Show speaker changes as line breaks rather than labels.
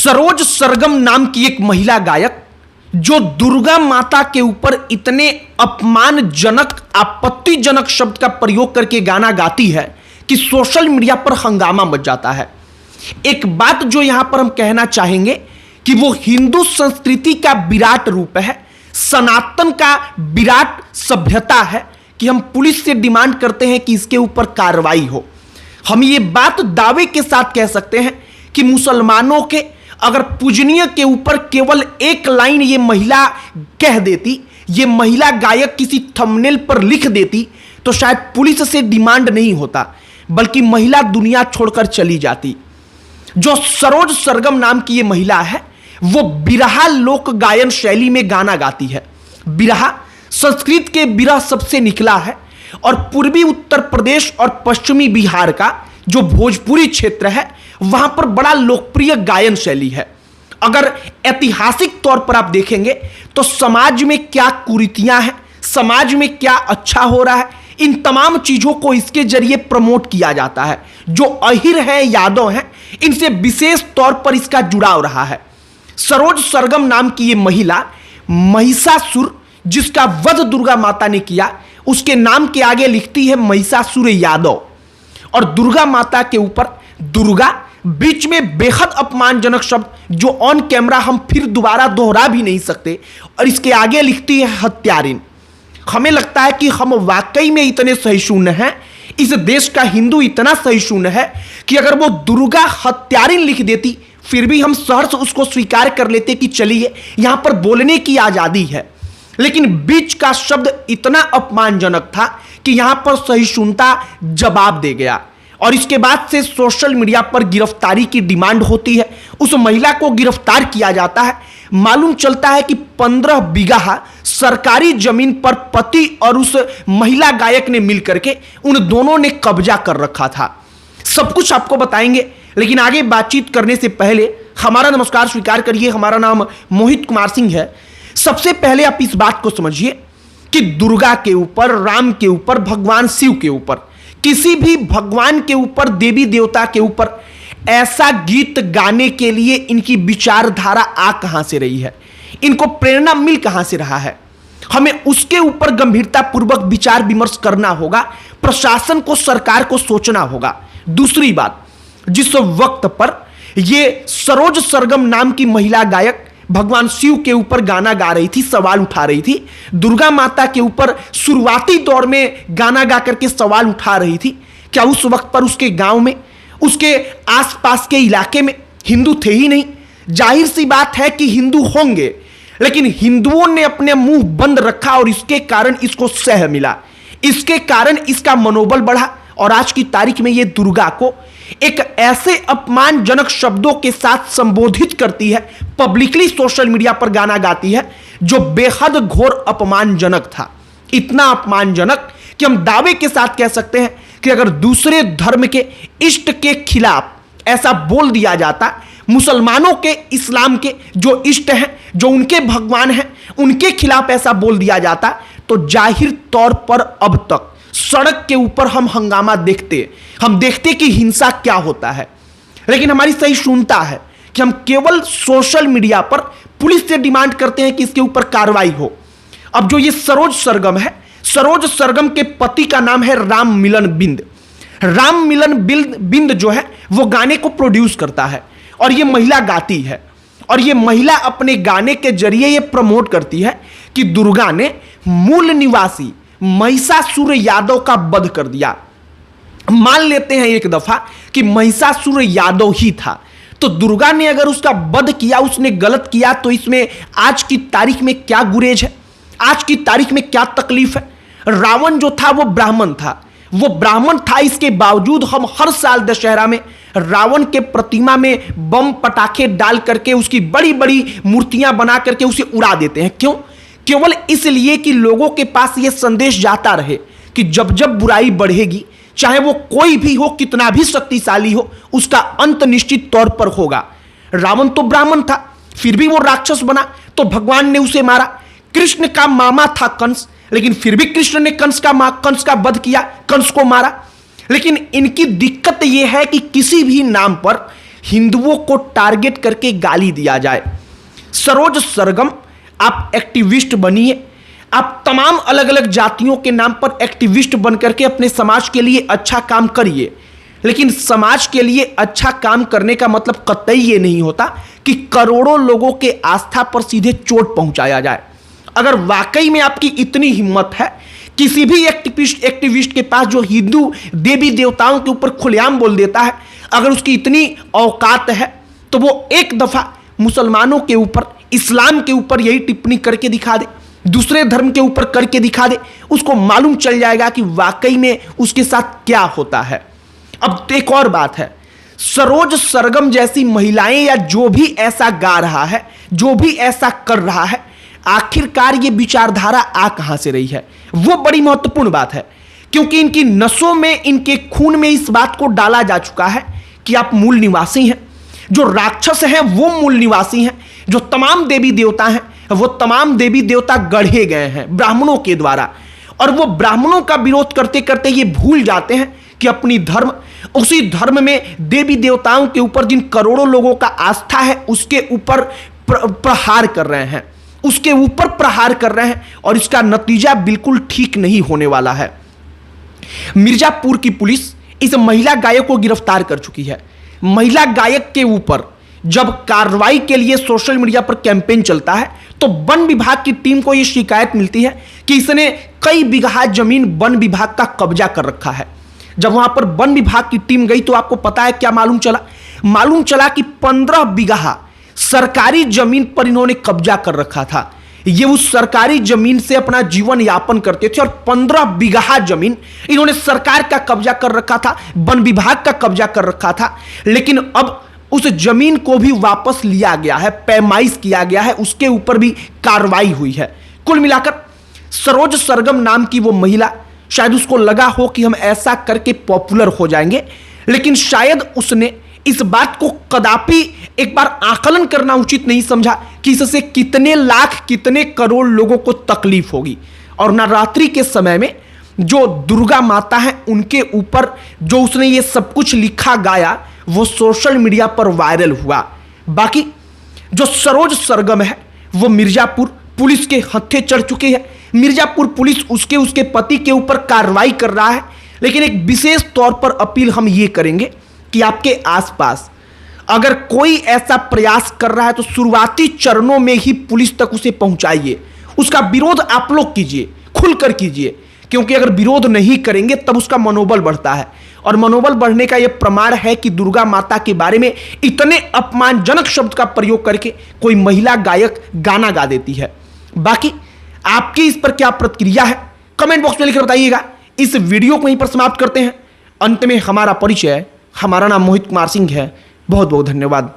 सरोज सरगम नाम की एक महिला गायक जो दुर्गा माता के ऊपर इतने अपमानजनक आपत्तिजनक शब्द का प्रयोग करके गाना गाती है कि सोशल मीडिया पर हंगामा मच जाता है। एक बात जो यहां पर हम कहना चाहेंगे कि वो हिंदू संस्कृति का विराट रूप है, सनातन का विराट सभ्यता है कि हम पुलिस से डिमांड करते हैं कि इसके ऊपर कार्रवाई हो। हम ये बात दावे के साथ कह सकते हैं कि मुसलमानों के अगर पूजनीय के ऊपर केवल एक लाइन ये महिला कह देती, ये महिला गायक किसी थंबनेल पर लिख देती तो शायद पुलिस से डिमांड नहीं होता, बल्कि महिला दुनिया छोड़कर चली जाती। जो सरोज सरगम नाम की ये महिला है वो बिरहा लोक गायन शैली में गाना गाती है। बिरहा संस्कृत के बिरह सबसे निकला है और पूर्वी उत्तर प्रदेश और पश्चिमी बिहार का जो भोजपुरी क्षेत्र है वहां पर बड़ा लोकप्रिय गायन शैली है। अगर ऐतिहासिक तौर पर आप देखेंगे तो समाज में क्या कुरीतियां हैं, समाज में क्या अच्छा हो रहा है, इन तमाम चीजों को इसके जरिए प्रमोट किया जाता है। जो अहिर है, यादव हैं, इनसे विशेष तौर पर इसका जुड़ाव रहा है। सरोज सरगम नाम की ये महिला महिषासुर, जिसका वध दुर्गा माता ने किया, उसके नाम के आगे लिखती है महिषासुर यादव। और दुर्गा माता के ऊपर दुर्गा बीच में बेहद अपमानजनक शब्द जो ऑन कैमरा हम फिर दोबारा दोहरा भी नहीं सकते, और इसके आगे लिखती है हत्यारिन। हमें लगता है कि हम वाकई में इतने सहिष्णु हैं, इस देश का हिंदू इतना सहिष्णु है कि अगर वो दुर्गा हत्यारिन लिख देती फिर भी हम सहर्ष उसको स्वीकार कर लेते कि चलिए यहां पर बोलने की आजादी है। लेकिन बीच का शब्द इतना अपमानजनक था कि यहां पर सहिष्णुता जवाब दे गया और इसके बाद से सोशल मीडिया पर गिरफ्तारी की डिमांड होती है। उस महिला को गिरफ्तार किया जाता है। मालूम चलता है कि 15 बीघा सरकारी जमीन पर पति और उस महिला गायक ने मिलकर के उन दोनों ने कब्जा कर रखा था। सब कुछ आपको बताएंगे, लेकिन आगे बातचीत करने से पहले हमारा नमस्कार स्वीकार करिए। हमारा नाम मोहित कुमार सिंह है। सबसे पहले आप इस बात को समझिए कि दुर्गा के ऊपर, राम के ऊपर, भगवान शिव के ऊपर, किसी भी भगवान के ऊपर, देवी देवता के ऊपर ऐसा गीत गाने के लिए इनकी विचारधारा आ कहां से रही है, इनको प्रेरणा मिल कहां से रहा है, हमें उसके ऊपर गंभीरता पूर्वक विचार विमर्श करना होगा। प्रशासन को, सरकार को सोचना होगा। दूसरी बात, जिस वक्त पर यह सरोज सरगम नाम की महिला गायक भगवान शिव के ऊपर गाना गा रही थी, सवाल उठा रही थी, दुर्गा माता के ऊपर शुरुआती दौर में गाना गा करके सवाल उठा रही थी, क्या उस वक्त पर उसके गांव में, उसके आसपास के इलाके में हिंदू थे ही नहीं? जाहिर सी बात है कि हिंदू होंगे, लेकिन हिंदुओं ने अपने मुंह बंद रखा और इसके कारण इसको सह मिला, इसके कारण इसका मनोबल बढ़ा और आज की तारीख में यह दुर्गा को एक ऐसे अपमानजनक शब्दों के साथ संबोधित करती है, पब्लिकली सोशल मीडिया पर गाना गाती है, जो बेहद घोर अपमानजनक था। इतना अपमानजनक कि हम दावे के साथ कह सकते हैं कि अगर दूसरे धर्म के इष्ट के खिलाफ ऐसा बोल दिया जाता, मुसलमानों के, इस्लाम के जो इष्ट हैं, जो उनके भगवान हैं, उनके खिलाफ ऐसा बोल दिया जाता, तो जाहिर तौर पर अब तक सड़क के ऊपर हम हंगामा देखते, हम देखते कि हिंसा क्या होता है। लेकिन हमारी सहिष्णुता है कि हम केवल सोशल मीडिया पर पुलिस से डिमांड करते हैं कि इसके ऊपर कार्रवाई हो। अब जो ये सरोज सरगम है, सरोज सरगम के पति का नाम है राम मिलन बिंद। राम मिलन बिंद जो है वो गाने को प्रोड्यूस करता है और ये महिला गाती है, और ये महिला अपने गाने के जरिए ये प्रमोट करती है कि दुर्गा ने मूल निवासी महिषासुर यादव का वध कर दिया। मान लेते हैं एक दफा कि महिषासुर यादव ही था, तो दुर्गा ने अगर उसका वध किया, उसने गलत किया, तो इसमें आज की तारीख में क्या गुरेज है, आज की तारीख में क्या तकलीफ है? रावण जो था वो ब्राह्मण था, वो ब्राह्मण था, इसके बावजूद हम हर साल दशहरा में रावण के प्रतिमा में बम पटाखे डाल करके उसकी बड़ी बड़ी मूर्तियां बना करके उसे उड़ा देते हैं। क्यों? केवल इसलिए कि लोगों के पास यह संदेश जाता रहे कि जब जब बुराई बढ़ेगी, चाहे वो कोई भी हो, कितना भी शक्तिशाली हो, उसका अंत निश्चित तौर पर होगा। रावण तो ब्राह्मण था, फिर भी वो राक्षस बना, तो भगवान ने उसे मारा। कृष्ण का मामा था कंस, लेकिन फिर भी कृष्ण ने कंस का वध किया, कंस को मारा। लेकिन इनकी दिक्कत यह है कि किसी भी नाम पर हिंदुओं को टारगेट करके गाली दिया जाए। सरोज सरगम, आप एक्टिविस्ट बनिए, आप तमाम अलग अलग जातियों के नाम पर एक्टिविस्ट बन करके अपने समाज के लिए अच्छा काम करिए, लेकिन समाज के लिए अच्छा काम करने का मतलब कतई ये नहीं होता कि करोड़ों लोगों के आस्था पर सीधे चोट पहुंचाया जाए। अगर वाकई में आपकी इतनी हिम्मत है, किसी भी एक्टिविस्ट के पास जो हिंदू देवी देवताओं के ऊपर खुलेआम बोल देता है, अगर उसकी इतनी औकात है तो वो एक दफा मुसलमानों के ऊपर, इस्लाम के ऊपर यही टिप्पणी करके दिखा दे, दूसरे धर्म के ऊपर करके दिखा दे, उसको मालूम चल जाएगा कि वाकई में उसके साथ क्या होता है। अब एक और बात है, सरोज सरगम जैसी महिलाएं या जो भी ऐसा गा रहा है, जो भी ऐसा कर रहा है, आखिरकार ये विचारधारा आ कहां से रही है, वो बड़ी महत्वपूर्ण बात है। क्योंकि इनकी नसों में, इनके खून में इस बात को डाला जा चुका है कि आप मूल निवासी हैं, जो राक्षस हैं वो मूल निवासी हैं, जो तमाम देवी देवता हैं वो तमाम देवी देवता गढ़े गए हैं ब्राह्मणों के द्वारा, और वो ब्राह्मणों का विरोध करते करते ये भूल जाते हैं कि अपनी धर्म, उसी धर्म में देवी देवताओं के ऊपर जिन करोड़ों लोगों का आस्था है उसके ऊपर प्रहार कर रहे हैं, उसके ऊपर प्रहार कर रहे हैं, और इसका नतीजा बिल्कुल ठीक नहीं होने वाला है। मिर्जापुर की पुलिस इस महिला गायक को गिरफ्तार कर चुकी है। महिला गायक के ऊपर जब कार्रवाई के लिए सोशल मीडिया पर कैंपेन चलता है तो वन विभाग की टीम को यह शिकायत मिलती है कि इसने कई बीघा जमीन वन विभाग का कब्जा कर रखा है। जब वहां पर वन विभाग की टीम गई तो आपको पता है क्या मालूम चला? मालूम चला कि 15 बीघा सरकारी जमीन पर इन्होंने कब्जा कर रखा था। ये उस सरकारी जमीन से अपना जीवन यापन करते थे और 15 बीघा जमीन इन्होंने सरकार का कब्जा कर रखा था, वन विभाग का कब्जा कर रखा था। लेकिन अब उस जमीन को भी वापस लिया गया है, पैमाइश किया गया है, उसके ऊपर भी कार्रवाई हुई है। कुल मिलाकर सरोज सरगम नाम की वो महिला, शायद उसको लगा हो कि हम ऐसा करके पॉपुलर हो जाएंगे, लेकिन शायद उसने इस बात को कदापि एक बार आकलन करना उचित नहीं समझा कि इससे कितने लाख, कितने करोड़ लोगों को तकलीफ होगी। और नवरात्रि के समय में जो दुर्गा माता है उनके ऊपर जो उसने ये सब कुछ लिखा गाया वो सोशल मीडिया पर वायरल हुआ। बाकी जो सरोज सरगम है वो मिर्जापुर पुलिस के हत्थे चढ़ चुकी है। मिर्जापुर पुलिस उसके पति के ऊपर कार्रवाई कर रहा है। लेकिन एक विशेष तौर पर अपील हम ये करेंगे कि आपके आसपास अगर कोई ऐसा प्रयास कर रहा है तो शुरुआती चरणों में ही पुलिस तक उसे पहुंचाइए, उसका विरोध आप लोग कीजिए, खुलकर कीजिए, क्योंकि अगर विरोध नहीं करेंगे तब उसका मनोबल बढ़ता है। और मनोबल बढ़ने का यह प्रमाण है कि दुर्गा माता के बारे में इतने अपमानजनक शब्द का प्रयोग करके कोई महिला गायक गाना गा देती है। बाकी आपकी इस पर क्या प्रतिक्रिया है कमेंट बॉक्स में लिखकर बताइएगा। इस वीडियो को यहीं पर समाप्त करते हैं। अंत में हमारा परिचय, हमारा नाम मोहित कुमार सिंह है। बहुत बहुत धन्यवाद।